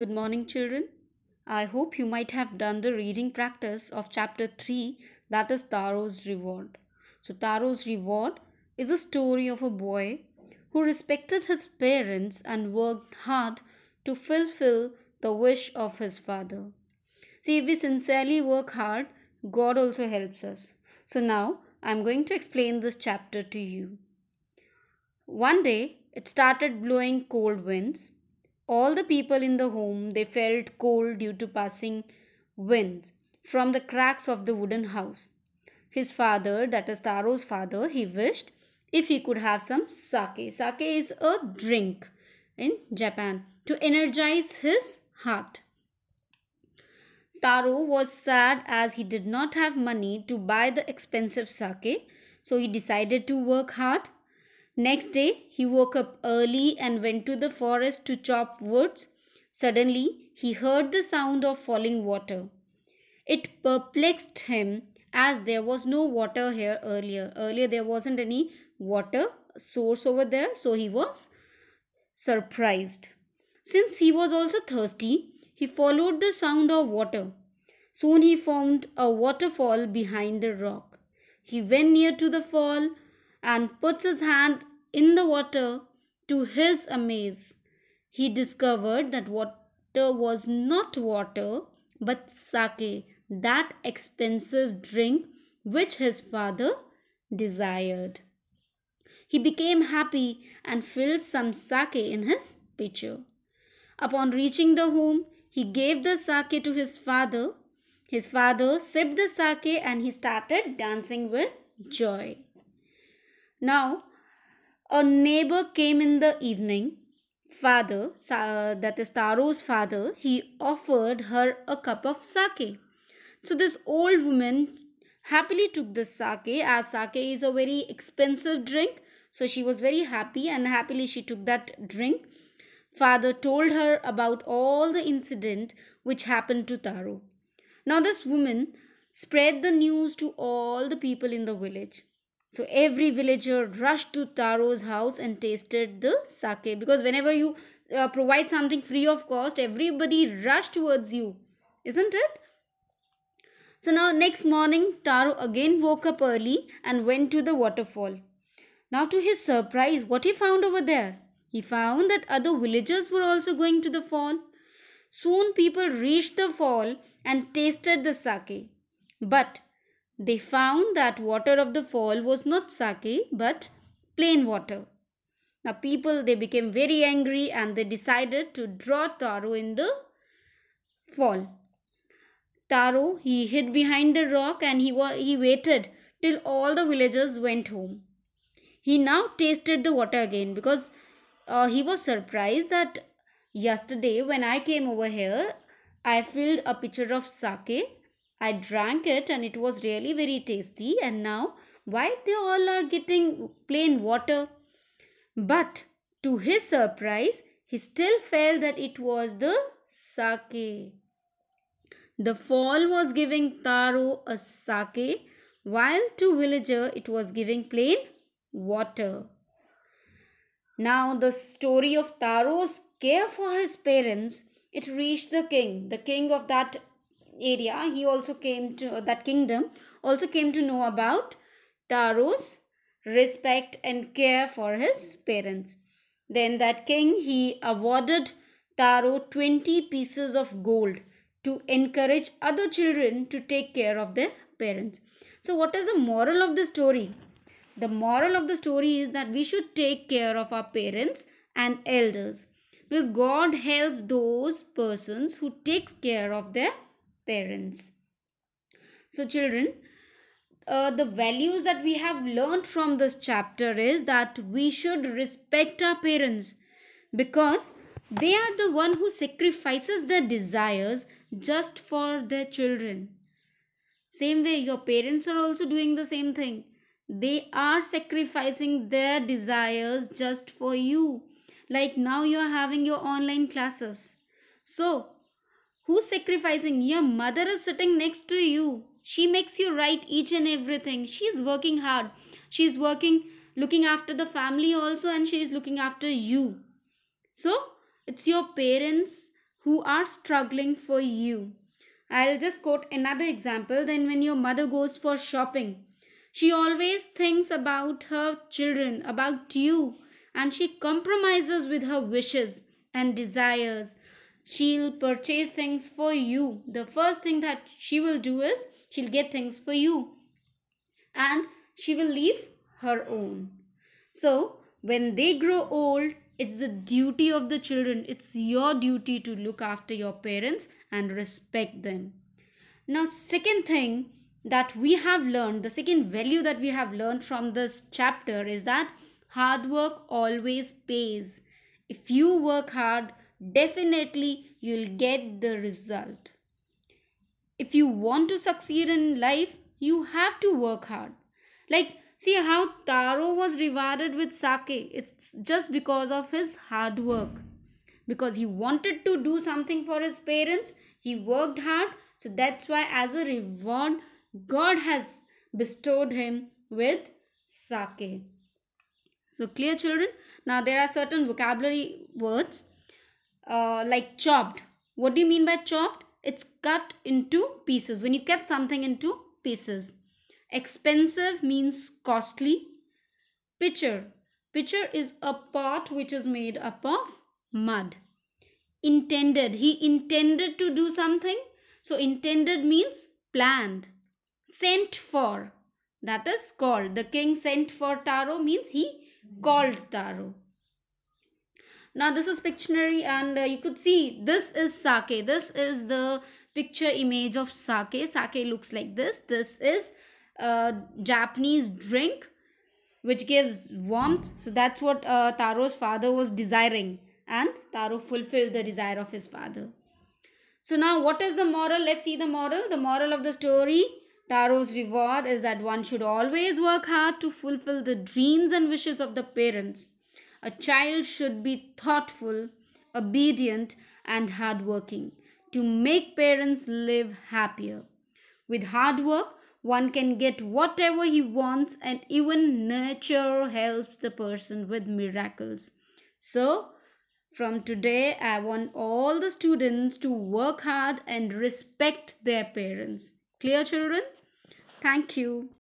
Good morning, children. I hope you might have done the reading practice of chapter 3, that is Taro's Reward. So, Taro's Reward is a story of a boy who respected his parents and worked hard to fulfill the wish of his father. See, if we sincerely work hard, God also helps us. So, now I'm going to explain this chapter to you. One day, it started blowing cold winds. All the people in the home they felt cold due to passing winds from the cracks of the wooden house. His father, that is Taro's father, he wished if he could have some sake. Sake is a drink in Japan to energize his heart. Taro was sad as he did not have money to buy the expensive sake, so he decided to work hard. Next day, he woke up early and went to the forest to chop woods. Suddenly, he heard the sound of falling water. It perplexed him as there was no water here earlier. Earlier, there wasn't any water source over there, so he was surprised. Since he was also thirsty, he followed the sound of water. Soon he found a waterfall behind the rock. He went near to the fall and put his hand in the water. To his amaze, he discovered that water was not water but sake, that expensive drink which his father desired. He became happy and filled some sake in his pitcher. Upon reaching the home, he gave the sake to his father. His father sipped the sake and he started dancing with joy. Now, a neighbor came in the evening. That is Taro's father, he offered her a cup of sake. So, this old woman happily took the sake, as sake is a very expensive drink. So, she was very happy and happily she took that drink. Father told her about all the incident which happened to Taro. Now this woman spread the news to all the people in the village. So every villager rushed to Taro's house and tasted the sake, because whenever you provide something free of cost, everybody rushed towards you, isn't it? So now next morning Taro again woke up early and went to the waterfall. Now, to his surprise, what he found over there? He found that other villagers were also going to the fall. Soon, people reached the fall and tasted the sake. But they found that water of the fall was not sake but plain water. Now, people they became very angry and they decided to draw Taro in the fall. Taro he hid behind the rock and he waited till all the villagers went home. He now tasted the water again because he was surprised that yesterday when I came over here, I filled a pitcher of sake. I drank it and it was really very tasty. And now, why they all are getting plain water? But to his surprise, he still felt that it was the sake. The fall was giving Taro a sake, while to villager it was giving plain water. Now the story of Taro's care for his parents, it reached the king of that area. He also came to that kingdom, also came to know about Taro's respect and care for his parents. Then that king he awarded Taro 20 pieces of gold to encourage other children to take care of their parents. So what is the moral of the story? The moral of the story is that we should take care of our parents and elders, because God helps those persons who takes care of their parents. So children, the values that we have learned from this chapter is that we should respect our parents, because they are the one who sacrifices their desires just for their children. Same way, your parents are also doing the same thing. They are sacrificing their desires just for you. Like now, you are having your online classes. So, who's sacrificing? Your mother is sitting next to you. She makes you write each and everything. She's working hard. She's working, looking after the family also, and she is looking after you. So, it's your parents who are struggling for you. I'll just quote another example. Then, when your mother goes for shopping, she always thinks about her children, about you, and she compromises with her wishes and desires. She'll purchase things for you. The first thing that she will do is she'll get things for you, and she will leave her own. So, when they grow old, it's the duty of the children, it's your duty to look after your parents and respect them. Now, second thing that we have learned, the second value that we have learned from this chapter is that hard work always pays. If you work hard, definitely you'll get the result. If you want to succeed in life, you have to work hard. Like, see how Taro was rewarded with sake. It's just because of his hard work. Because he wanted to do something for his parents, he worked hard. So that's why, as a reward, God has bestowed him with sake. So, clear, children? Now, there are certain vocabulary words like chopped. What do you mean by chopped? It's cut into pieces. When you cut something into pieces. Expensive means costly. Pitcher. Pitcher is a pot which is made up of mud. Intended. He intended to do something. So intended means planned. Sent for. That is called. The king sent for Taro means he called Taro. Now this is Pictionary, and you could see this is sake. This is the picture image of sake. Sake looks like this. This is a Japanese drink which gives warmth. So that's what Taro's father was desiring, and Taro fulfilled the desire of his father. So now what is the moral? Let's see the moral. The moral of the story, Taro's reward is that one should always work hard to fulfill the dreams and wishes of the parents. A child should be thoughtful, obedient, and hardworking to make parents live happier. With hard work, one can get whatever he wants, and even nature helps the person with miracles. So, from today, I want all the students to work hard and respect their parents. Clear, children? Thank you.